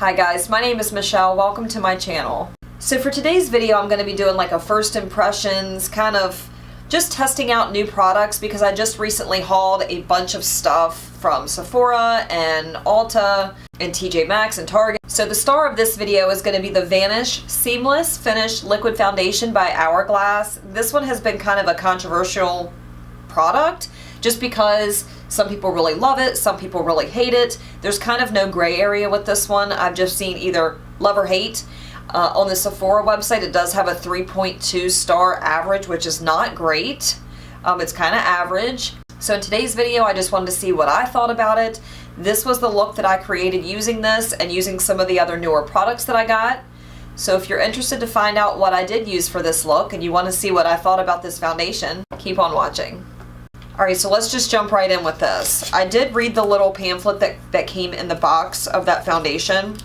Hi guys, my name is Michelle. Welcome to my channel. So for today's video, I'm going to be doing like a first impressions, kind of just testing out new products because I just recently hauled a bunch of stuff from Sephora and Ulta and TJ Maxx and Target. So the star of this video is going to be the Vanish Seamless Finish Liquid Foundation by Hourglass. This one has been kind of a controversial product just because some people really love it, some people really hate it. There's kind of no gray area with this one. I've just seen either love or hate. On the Sephora website, it does have a 3.2 star average, which is not great. It's kind of average. So in today's video, I just wanted to see what I thought about it. This was the look that I created using this and using some of the other newer products that I got. So if you're interested to find out what I did use for this look and you want to see what I thought about this foundation, keep on watching. Alright, so let's just jump right in with this. I did read the little pamphlet that came in the box of that foundation.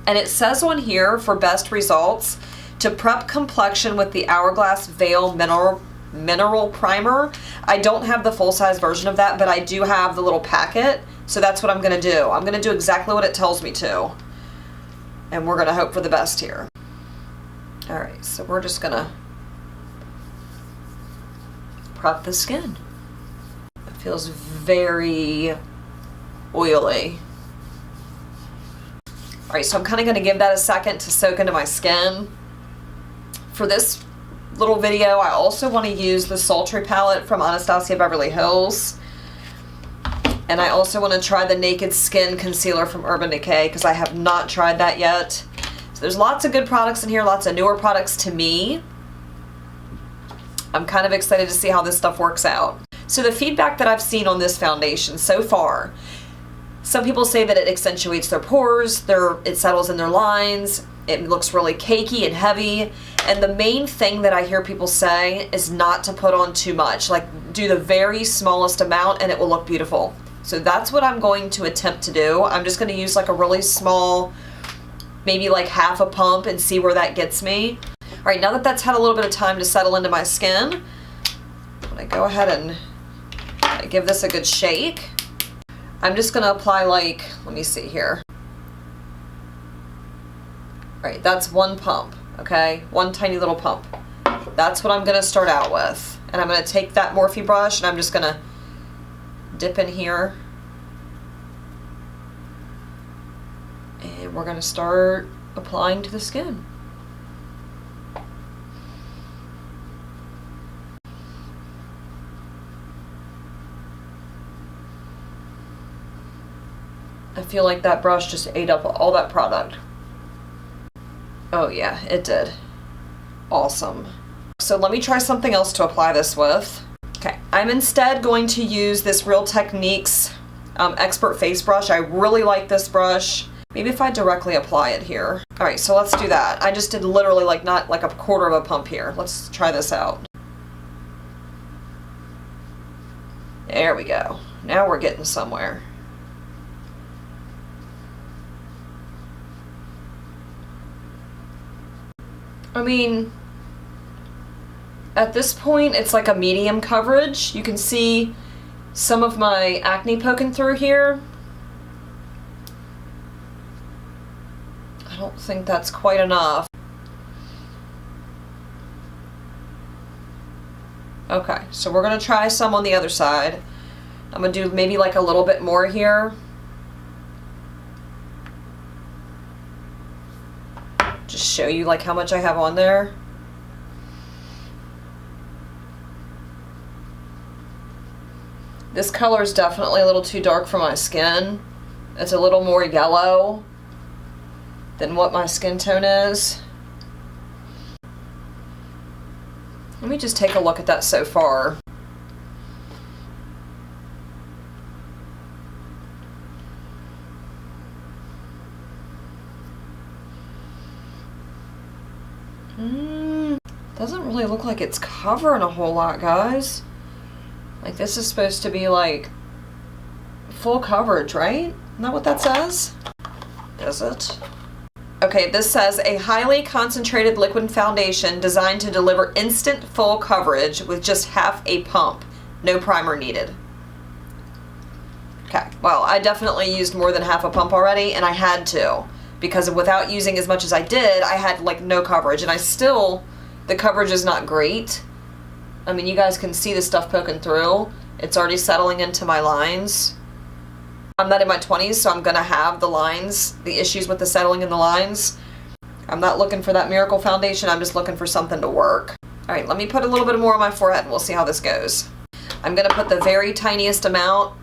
And it says on here, for best results, to prep complexion with the Hourglass Veil Mineral Primer. I don't have the full-size version of that, but I do have the little packet. So that's what I'm going to do. I'm going to do exactly what it tells me to. And we're going to hope for the best here. Alright, so we're just going to prep the skin. Feels very oily. Alright, so I'm kind of going to give that a second to soak into my skin. For this little video, I also want to use the Sultry palette from Anastasia Beverly Hills. And I also want to try the Naked Skin Concealer from Urban Decay because I have not tried that yet. So there's lots of good products in here, lots of newer products to me. I'm kind of excited to see how this stuff works out. So the feedback that I've seen on this foundation so far, some people say that it accentuates their pores, it settles in their lines, it looks really cakey and heavy, and the main thing that I hear people say is not to put on too much, like do the very smallest amount and it will look beautiful. So that's what I'm going to attempt to do. I'm just going to use like a really small, maybe like half a pump and see where that gets me. Alright, now that that's had a little bit of time to settle into my skin, I'm going to go ahead and give this a good shake. I'm just going to apply like, let me see here. Alright, that's one pump, okay? One tiny little pump. That's what I'm going to start out with. And I'm going to take that Morphe brush and I'm just going to dip in here. And we're going to start applying to the skin. I feel like that brush just ate up all that product. Oh yeah, it did. Awesome. So let me try something else to apply this with. Okay, I'm instead going to use this Real Techniques Expert Face Brush. I really like this brush. Maybe if I directly apply it here. Alright, so let's do that. I just did literally like not like a quarter of a pump here. Let's try this out. There we go. Now we're getting somewhere. I mean, at this point, it's like a medium coverage. You can see some of my acne poking through here. I don't think that's quite enough. Okay, so we're going to try some on the other side. I'm going to do maybe like a little bit more here. Just show you like how much I have on there. This color is definitely a little too dark for my skin. It's a little more yellow than what my skin tone is. Let me just take a look at that so far. Doesn't really look like it's covering a whole lot, guys. Like this is supposed to be like full coverage, right? Isn't that what that says? Is it? Okay, this says a highly concentrated liquid foundation designed to deliver instant full coverage with just half a pump. No primer needed. Okay, well, I definitely used more than half a pump already, and I had to, because without using as much as I did, I had like no coverage, and the coverage is not great. I mean, you guys can see the stuff poking through. It's already settling into my lines. I'm not in my 20s, so I'm gonna have the lines, the issues with the settling in the lines. I'm not looking for that miracle foundation, I'm just looking for something to work. Alright, let me put a little bit more on my forehead and we'll see how this goes. I'm gonna put the very tiniest amount,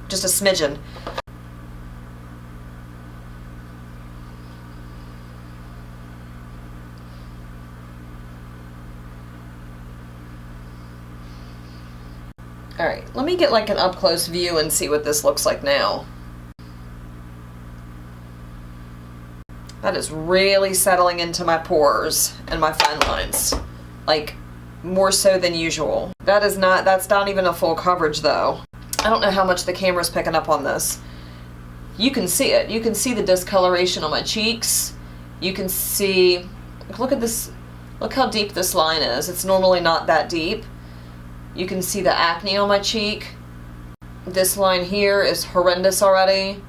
just a smidgen. Alright, let me get like an up close view and see what this looks like now. That is really settling into my pores and my fine lines. Like, more so than usual. That's not even a full coverage though. I don't know how much the camera's picking up on this. You can see it. You can see the discoloration on my cheeks. You can see, look at this, look how deep this line is. It's normally not that deep. You can see the acne on my cheek. This line here is horrendous already.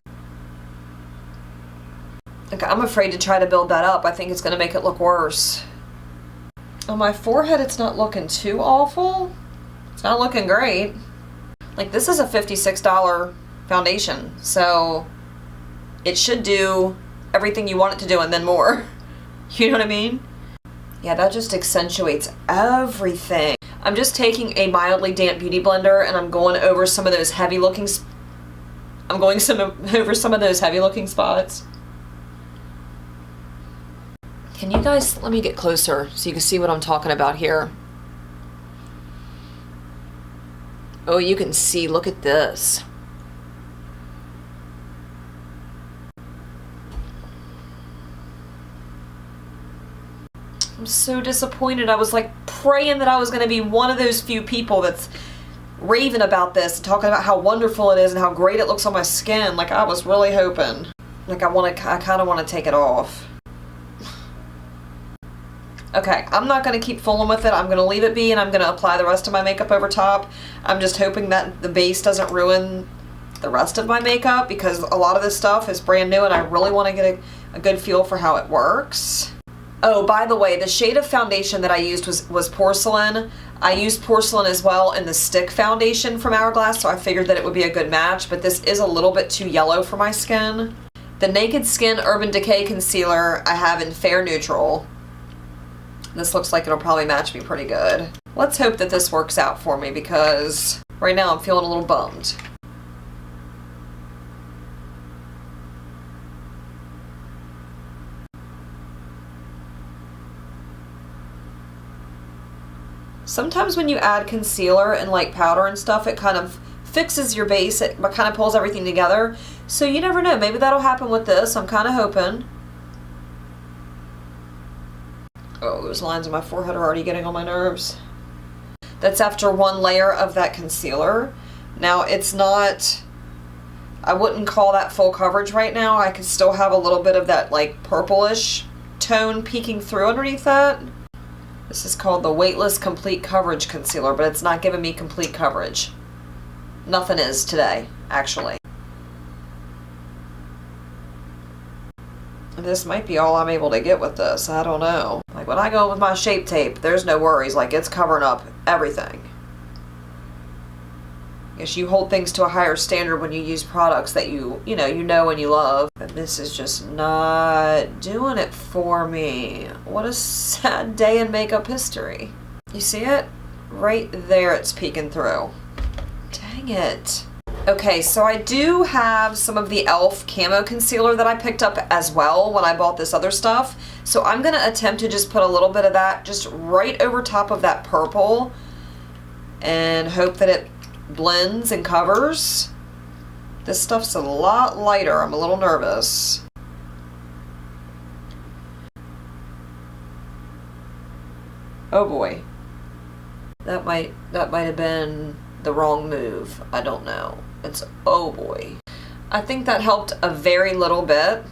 Okay, I'm afraid to try to build that up. I think it's going to make it look worse. On my forehead, it's not looking too awful. It's not looking great. Like, this is a $56 foundation, so it should do everything you want it to do and then more. You know what I mean? Yeah, that just accentuates everything. I'm just taking a mildly damp beauty blender and I'm going over some of those heavy looking spots. Can you guys, let me get closer so you can see what I'm talking about here. Oh, you can see, look at this. I'm so disappointed. I was like praying that I was going to be one of those few people that's raving about this, talking about how wonderful it is and how great it looks on my skin. Like, I was really hoping. Like, I kind of want to take it off. Okay, I'm not going to keep fooling with it. I'm going to leave it be and I'm going to apply the rest of my makeup over top. I'm just hoping that the base doesn't ruin the rest of my makeup, because a lot of this stuff is brand new and I really want to get a good feel for how it works. Oh, by the way, the shade of foundation that I used was Porcelain. I used Porcelain as well in the stick foundation from Hourglass, so I figured that it would be a good match, but this is a little bit too yellow for my skin. The Naked Skin Urban Decay Concealer I have in Fair Neutral. This looks like it'll probably match me pretty good. Let's hope that this works out for me, because right now I'm feeling a little bummed. Sometimes when you add concealer and like powder and stuff, it kind of fixes your base, it kind of pulls everything together. So you never know, maybe that'll happen with this. I'm kind of hoping. Oh, those lines on my forehead are already getting on my nerves. That's after one layer of that concealer. Now, it's not, I wouldn't call that full coverage right now. I could still have a little bit of that like purplish tone peeking through underneath that. This is called the Weightless Complete Coverage Concealer, but it's not giving me complete coverage. Nothing is today, actually. This might be all I'm able to get with this. I don't know. Like, when I go with my Shape Tape, there's no worries. Like, it's covering up everything. Yes, you hold things to a higher standard when you use products that you know and you love. But this is just not doing it for me. What a sad day in makeup history. You see it? Right there it's peeking through. Dang it. Okay, so I do have some of the E.l.f. Camo Concealer that I picked up as well when I bought this other stuff. So I'm going to attempt to just put a little bit of that just right over top of that purple and hope that it blends and covers. This stuff's a lot lighter. I'm a little nervous. Oh boy. That might have been the wrong move. I don't know. It's, oh boy. I think that helped a very little bit.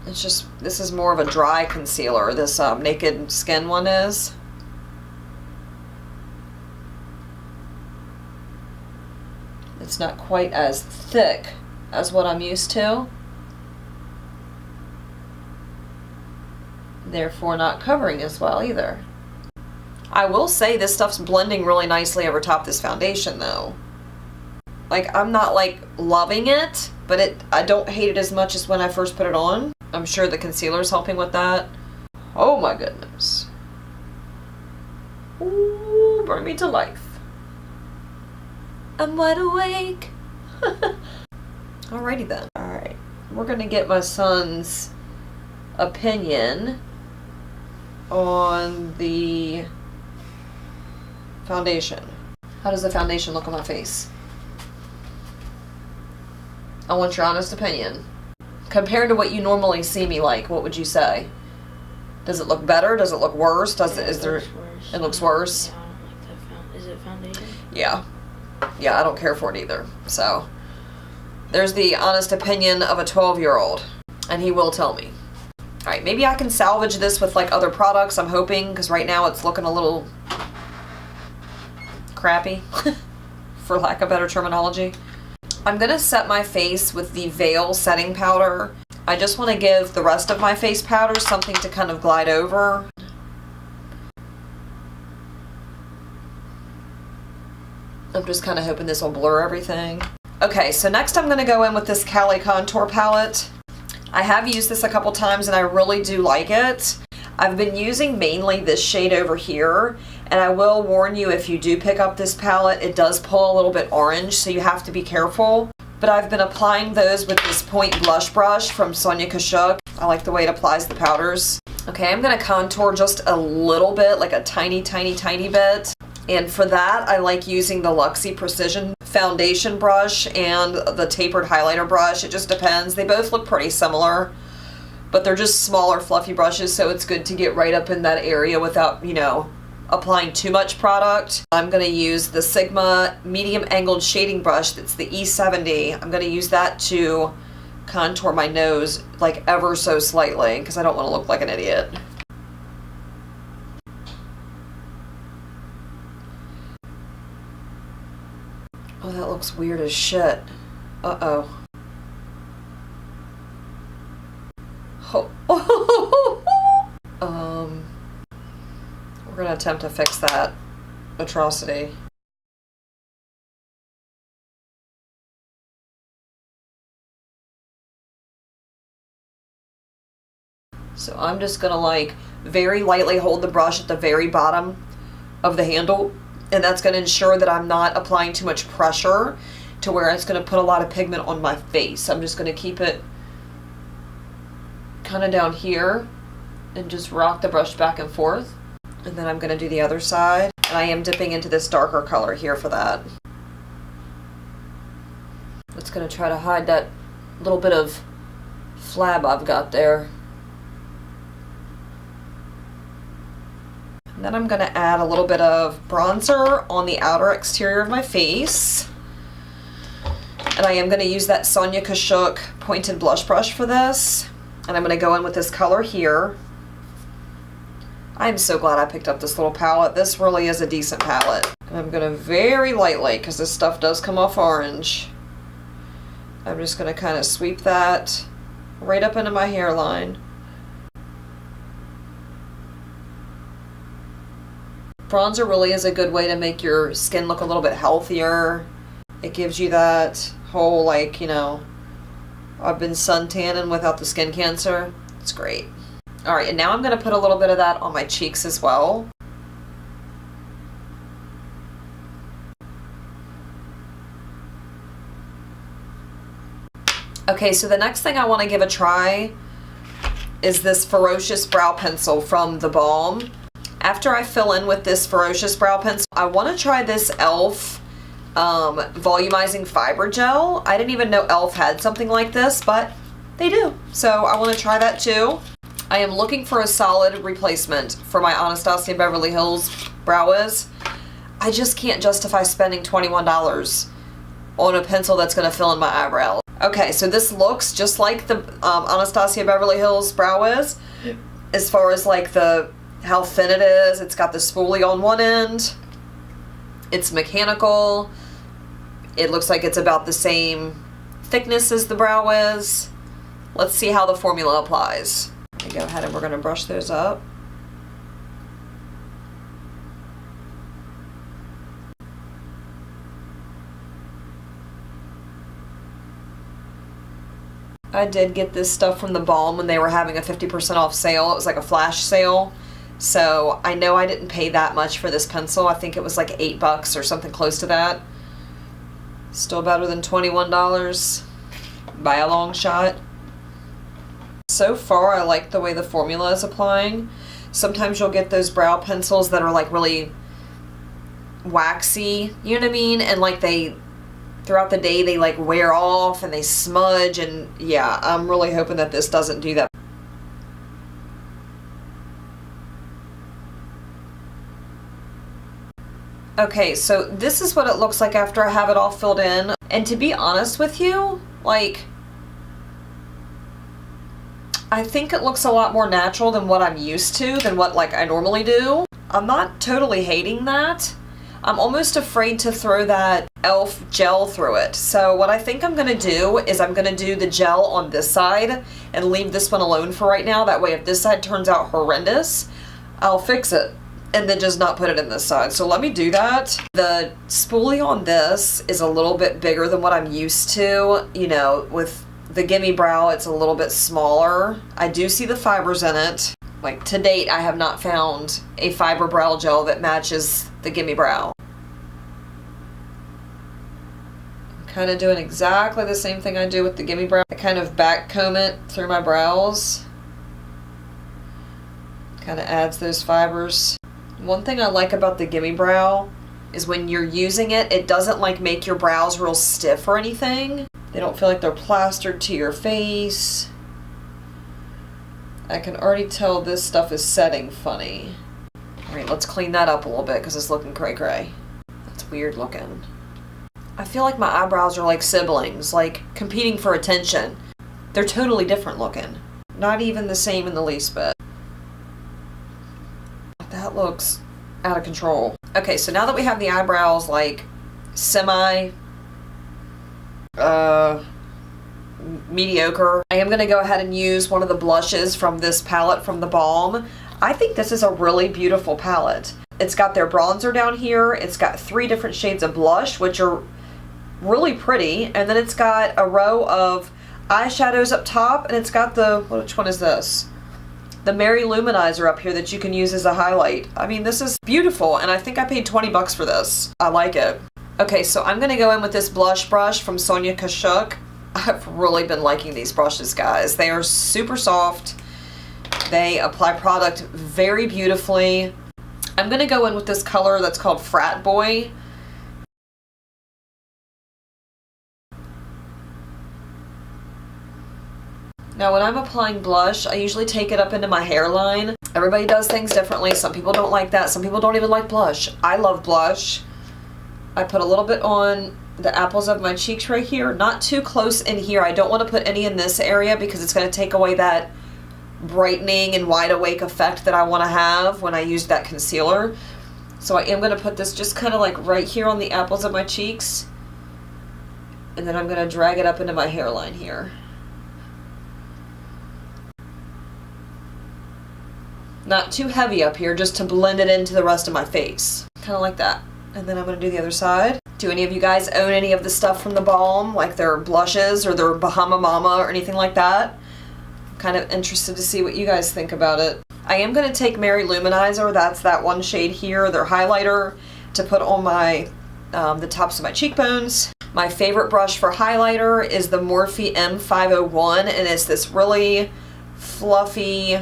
It's just, this is more of a dry concealer, this Naked Skin one is. It's not quite as thick as what I'm used to. Therefore not covering as well either. I will say this stuff's blending really nicely over top this foundation though. Like, I'm not like loving it, but I don't hate it as much as when I first put it on. I'm sure the concealer's helping with that. Oh my goodness. Ooh, bring me to life. I'm wide awake. Alrighty then. Alright, we're gonna get my son's opinion on the foundation. How does the foundation look on my face? I want your honest opinion. Compared to what you normally see me like, what would you say? Does it look better? Does it look worse? It looks worse? Yeah, I don't like that is it foundation? Yeah. Yeah, I don't care for it either. So, there's the honest opinion of a 12-year-old. And he will tell me. Alright, maybe I can salvage this with like other products, I'm hoping, because right now it's looking a little crappy, for lack of better terminology. I'm going to set my face with the Veil setting powder. I just want to give the rest of my face powder something to kind of glide over. I'm just kind of hoping this will blur everything. Okay, so next I'm going to go in with this Cali Contour palette. I have used this a couple times and I really do like it. I've been using mainly this shade over here, and I will warn you, if you do pick up this palette, it does pull a little bit orange, so you have to be careful. But I've been applying those with this point blush brush from Sonia Kashuk. I like the way it applies the powders. Okay, I'm gonna contour just a little bit, like a tiny, tiny, tiny bit. And for that, I like using the Luxie Precision foundation brush and the tapered highlighter brush. It just depends. They both look pretty similar, but they're just smaller, fluffy brushes, so it's good to get right up in that area without, you know, applying too much product. I'm going to use the Sigma medium angled shading brush. That's the E70. I'm going to use that to contour my nose like ever so slightly because I don't want to look like an idiot. Oh, that looks weird as shit. Uh-oh. We're gonna attempt to fix that atrocity. So I'm just gonna like very lightly hold the brush at the very bottom of the handle, and that's gonna ensure that I'm not applying too much pressure to where it's gonna put a lot of pigment on my face. I'm just gonna keep it kind of down here and just rock the brush back and forth. And then I'm going to do the other side. And I am dipping into this darker color here for that. It's going to try to hide that little bit of flab I've got there. And then I'm going to add a little bit of bronzer on the outer exterior of my face. And I am going to use that Sonia Kashuk pointed blush brush for this. And I'm going to go in with this color here. I'm so glad I picked up this little palette. This really is a decent palette. And I'm going to very lightly, because this stuff does come off orange, I'm just going to kind of sweep that right up into my hairline. Bronzer really is a good way to make your skin look a little bit healthier. It gives you that whole, like, you know, I've been sun tanning without the skin cancer. It's great. Alright, and now I'm going to put a little bit of that on my cheeks as well. Okay, so the next thing I want to give a try is this Ferocious Brow Pencil from The Balm. After I fill in with this Ferocious Brow Pencil, I want to try this e.l.f. Volumizing Fiber Gel. I didn't even know e.l.f. had something like this, but they do. So I want to try that too. I am looking for a solid replacement for my Anastasia Beverly Hills Brow Wiz. I just can't justify spending $21 on a pencil that's going to fill in my eyebrows. Okay, so this looks just like the Anastasia Beverly Hills Brow Wiz as far as like how thin it is. It's got the spoolie on one end. It's mechanical. It looks like it's about the same thickness as the brow is. Let's see how the formula applies. Okay, go ahead and we're gonna brush those up. I did get this stuff from the Balm when they were having a 50% off sale. It was like a flash sale. So I know I didn't pay that much for this pencil. I think it was like $8 or something close to that. Still better than $21 by a long shot. So far, I like the way the formula is applying. Sometimes you'll get those brow pencils that are like really waxy, you know what I mean? And like throughout the day, they like wear off and they smudge, and yeah, I'm really hoping that this doesn't do that. Okay, so this is what it looks like after I have it all filled in. And to be honest with you, like, I think it looks a lot more natural than what I'm used to, than what like I normally do. I'm not totally hating that. I'm almost afraid to throw that e.l.f. gel through it. So what I think I'm gonna do is I'm gonna do the gel on this side and leave this one alone for right now. That way if this side turns out horrendous, I'll fix it and then just not put it in this side. So let me do that. The spoolie on this is a little bit bigger than what I'm used to. You know, with the Gimme Brow, it's a little bit smaller. I do see the fibers in it. Like, to date, I have not found a fiber brow gel that matches the Gimme Brow. I'm kind of doing exactly the same thing I do with the Gimme Brow. I kind of back comb it through my brows. Kind of adds those fibers. One thing I like about the Gimme Brow is when you're using it, it doesn't like make your brows real stiff or anything. They don't feel like they're plastered to your face. I can already tell this stuff is setting funny. Alright, let's clean that up a little bit because it's looking cray-cray. That's weird looking. I feel like my eyebrows are like siblings, like competing for attention. They're totally different looking. Not even the same in the least bit. That looks out of control. Okay, so now that we have the eyebrows like mediocre, I am going to go ahead and use one of the blushes from this palette from the Balm. I think this is a really beautiful palette. It's got their bronzer down here, it's got 3 different shades of blush, which are really pretty, and then it's got a row of eyeshadows up top, and it's got the, which one is this? The Mary Luminizer up here that you can use as a highlight. I mean, this is beautiful, and I think I paid $20 for this. I like it. Okay, so I'm going to go in with this blush brush from Sonia Kashuk. I've really been liking these brushes, guys. They are super soft. They apply product very beautifully. I'm going to go in with this color that's called Frat Boy. Now when I'm applying blush, I usually take it up into my hairline. Everybody does things differently. Some people don't like that. Some people don't even like blush. I love blush. I put a little bit on the apples of my cheeks right here. Not too close in here. I don't want to put any in this area because it's going to take away that brightening and wide awake effect that I want to have when I use that concealer. So I am going to put this just kind of like right here on the apples of my cheeks. And then I'm going to drag it up into my hairline here. Not too heavy up here, just to blend it into the rest of my face. Kind of like that. And then I'm going to do the other side. Do any of you guys own any of the stuff from the Balm, like their blushes or their Bahama Mama or anything like that? I'm kind of interested to see what you guys think about it. I am going to take Mary Luminizer, that's that one shade here, their highlighter, to put on my the tops of my cheekbones. My favorite brush for highlighter is the Morphe M501, and it's this really fluffy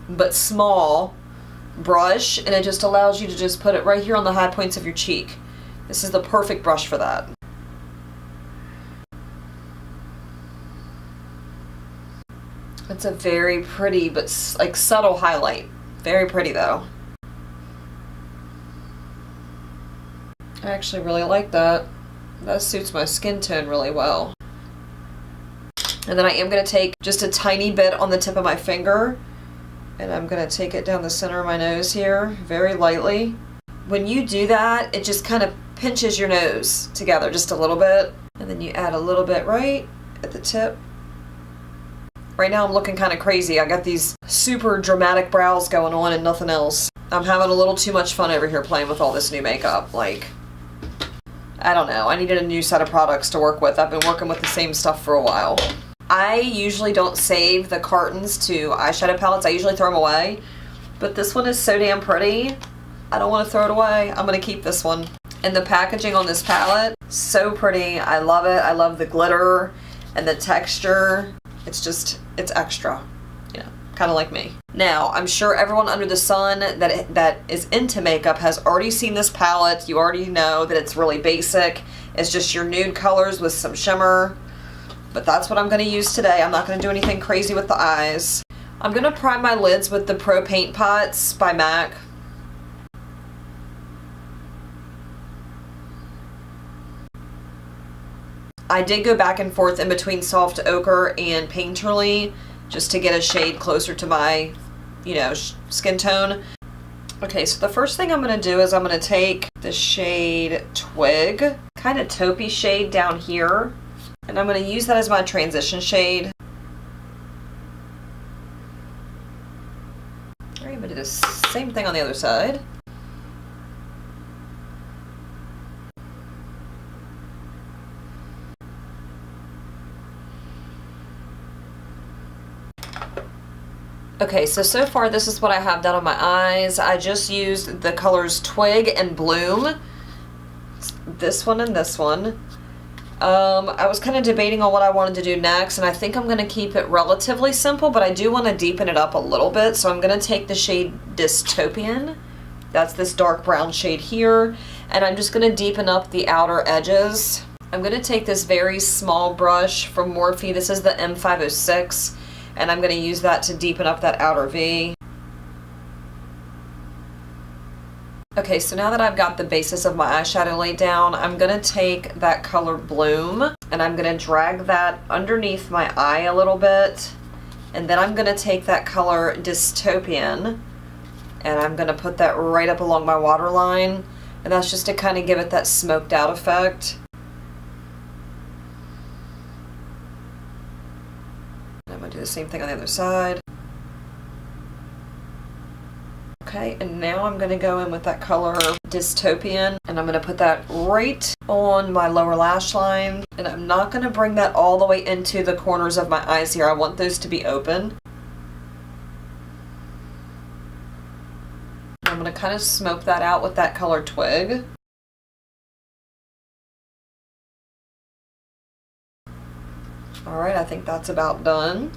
but small brush, and it just allows you to just put it right here on the high points of your cheek. This is the perfect brush for that. It's a very pretty but like subtle highlight. Very pretty though. I actually really like that. That suits my skin tone really well. And then I am going to take just a tiny bit on the tip of my finger, and I'm going to take it down the center of my nose here, very lightly. When you do that, it just kind of pinches your nose together just a little bit. And then you add a little bit right at the tip. Right now I'm looking kind of crazy. I got these super dramatic brows going on and nothing else. I'm having a little too much fun over here playing with all this new makeup. Like, I don't know. I needed a new set of products to work with. I've been working with the same stuff for a while. I usually don't save the cartons to eyeshadow palettes. I usually throw them away. But this one is so damn pretty. I don't want to throw it away. I'm going to keep this one. And the packaging on this palette, so pretty. I love it. I love the glitter and the texture. It's just, it's extra. You know, kind of like me. Now, I'm sure everyone under the sun that is into makeup has already seen this palette. You already know that it's really basic. It's just your nude colors with some shimmer. But that's what I'm going to use today. I'm not going to do anything crazy with the eyes. I'm going to prime my lids with the Pro Paint Pots by MAC. I did go back and forth in between Soft Ochre and Painterly just to get a shade closer to my, you know, skin tone. Okay, so the first thing I'm going to do is I'm going to take the shade Twig, kind of taupey shade down here, and I'm going to use that as my transition shade. All right, I'm going to do the same thing on the other side. Okay, so far this is what I have done on my eyes. I just used the colors Twig and Bloom. This one and this one. I was kind of debating on what I wanted to do next, and I think I'm going to keep it relatively simple, but I do want to deepen it up a little bit, so I'm going to take the shade Dystopian. That's this dark brown shade here, and I'm just going to deepen up the outer edges. I'm going to take this very small brush from Morphe. This is the M506. And I'm going to use that to deepen up that outer V. Okay, so now that I've got the basis of my eyeshadow laid down, I'm going to take that color Bloom and I'm going to drag that underneath my eye a little bit. And then I'm going to take that color Dystopian and I'm going to put that right up along my waterline. And that's just to kind of give it that smoked out effect. Do the same thing on the other side. Okay, and now I'm going to go in with that color Dystopian and I'm going to put that right on my lower lash line, and I'm not going to bring that all the way into the corners of my eyes here. I want those to be open. I'm going to kind of smoke that out with that color Twig. Alright, I think that's about done.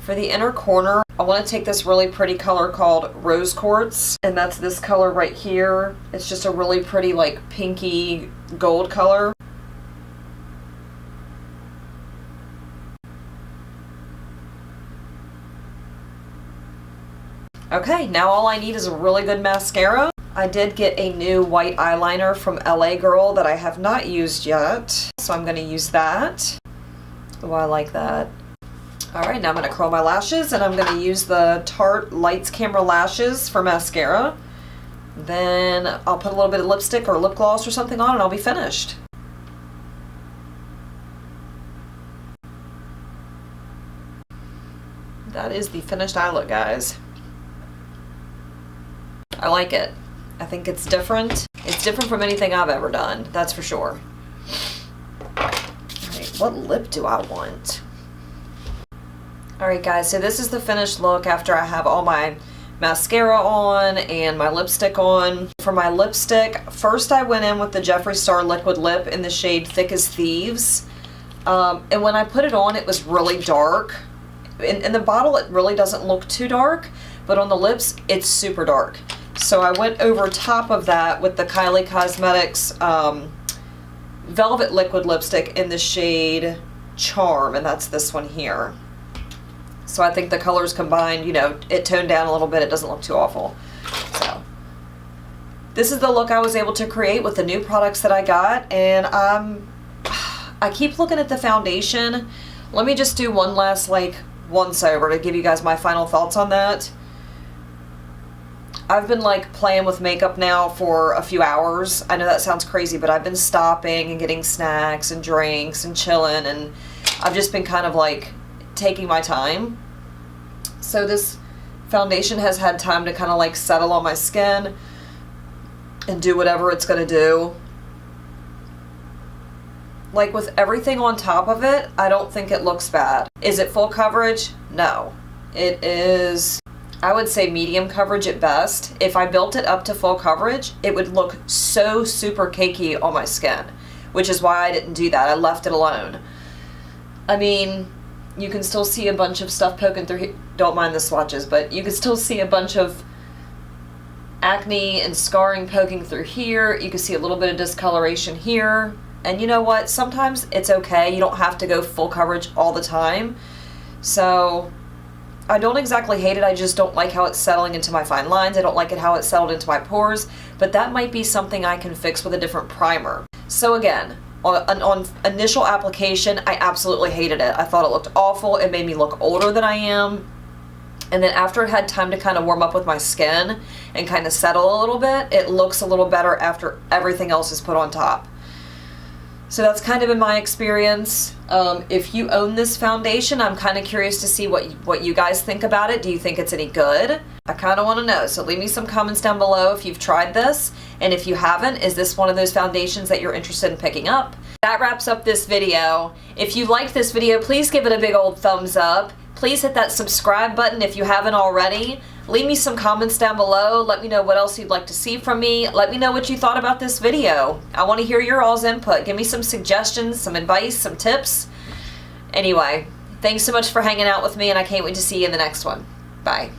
For the inner corner, I want to take this really pretty color called Rose Quartz, and that's this color right here. It's just a really pretty, like, pinky gold color. Okay, now all I need is a really good mascara. I did get a new white eyeliner from LA Girl that I have not used yet, so I'm going to use that. Oh, I like that. Alright, now I'm going to curl my lashes, and I'm going to use the Tarte Lights Camera Lashes for mascara. Then I'll put a little bit of lipstick or lip gloss or something on and I'll be finished. That is the finished eye look, guys. I like it. I think it's different. It's different from anything I've ever done, that's for sure. What lip do I want? Alright guys, so this is the finished look after I have all my mascara on and my lipstick on. For my lipstick, first I went in with the Jeffree Star Liquid Lip in the shade Thick as Thieves. And when I put it on, it was really dark. In the bottle, it really doesn't look too dark, but on the lips, it's super dark. So I went over top of that with the Kylie Cosmetics Velvet Liquid Lipstick in the shade Charm, and that's this one here. So I think the colors combined, you know, it toned down a little bit. It doesn't look too awful. So this is the look I was able to create with the new products that I got, and I keep looking at the foundation. Let me just do one last, like, once over to give you guys my final thoughts on that. I've been like playing with makeup now for a few hours. I know that sounds crazy, but I've been stopping and getting snacks and drinks and chilling, and I've just been kind of like taking my time. So this foundation has had time to kind of like settle on my skin and do whatever it's gonna do. Like with everything on top of it, I don't think it looks bad. Is it full coverage? No. It is, I would say, medium coverage at best. If I built it up to full coverage, it would look so super cakey on my skin, which is why I didn't do that. I left it alone. I mean, you can still see a bunch of stuff poking through here. Don't mind the swatches, but you can still see a bunch of acne and scarring poking through here. You can see a little bit of discoloration here. And you know what? Sometimes it's okay. You don't have to go full coverage all the time. So I don't exactly hate it. I just don't like how it's settling into my fine lines. I don't like it how it's settled into my pores. But that might be something I can fix with a different primer. So again, on initial application, I absolutely hated it. I thought it looked awful. It made me look older than I am. And then after it had time to kind of warm up with my skin and kind of settle a little bit, it looks a little better after everything else is put on top. So that's kind of been my experience. If you own this foundation, I'm kind of curious to see what you guys think about it. Do you think it's any good? I kind of want to know. So leave me some comments down below if you've tried this. And if you haven't, is this one of those foundations that you're interested in picking up? That wraps up this video. If you liked this video, please give it a big old thumbs up. Please hit that subscribe button if you haven't already. Leave me some comments down below. Let me know what else you'd like to see from me. Let me know what you thought about this video. I want to hear your all's input. Give me some suggestions, some advice, some tips. Anyway, thanks so much for hanging out with me, and I can't wait to see you in the next one. Bye.